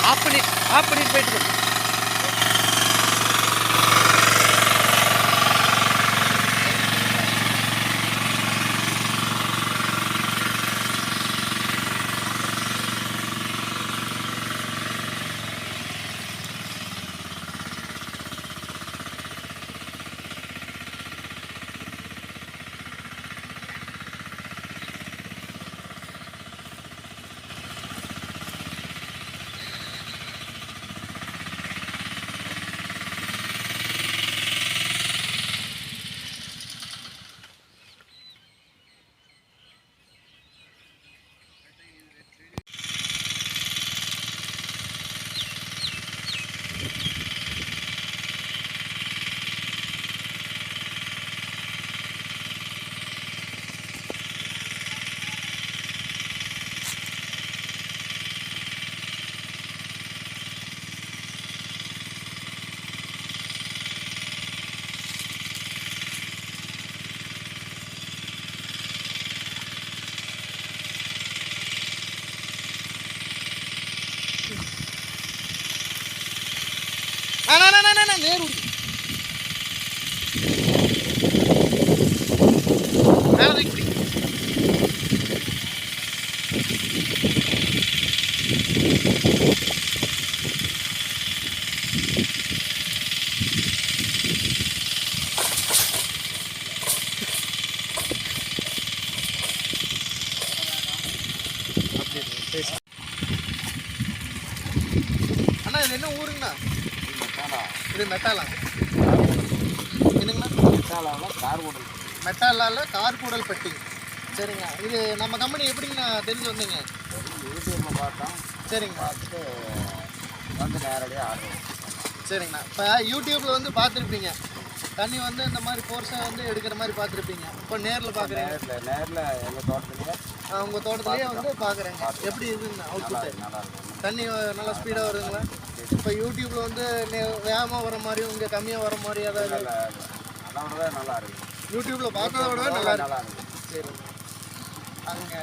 Of பண்ணிட்டு போயிட்டு நேர் மேலே தூக்கி அண்ணா இது என்ன ஊருங்கண்ணா? இது மெட்டாலா என்னங்கண்ணா? மெட்டாலாவில் கார்கூடல் பட்டி. சரிங்க. இது நம்ம கம்பெனி எப்படிங்கண்ணா தெரிஞ்சு வந்தீங்க? யூடியூப்பில் பார்த்தோம். சரிங்க. பார்த்துட்டு வந்து நேரடியாக ஆர்டர். சரிங்கண்ணா. இப்போ யூடியூப்பில் வந்து பார்த்துருப்பீங்க, தண்ணி வந்து இந்த மாதிரி போர்ஸை வந்து எடுக்கிற மாதிரி பார்த்துருப்பீங்க. இப்போ நேரில் பார்க்குறீங்க? நேரில் எங்கள் தோட்டத்துலேயே உங்கள் தோட்டத்துலேயே வந்து பார்க்குறேங்க. எப்படி இருக்குங்கண்ணா அவுட்புட்டு? நல்லா இருக்கும். தண்ணி நல்லா ஸ்பீடாக வருதுங்களா? இப்போ யூடியூப்பில் வந்து வேகமாக வர மாதிரி இங்கே கம்மியாக வர மாதிரி ஏதாவது? அதோட நல்லா இருக்குது. யூடியூப்பில் பார்க்கறத விட நல்லா இருக்குது. சரிங்க. அங்கே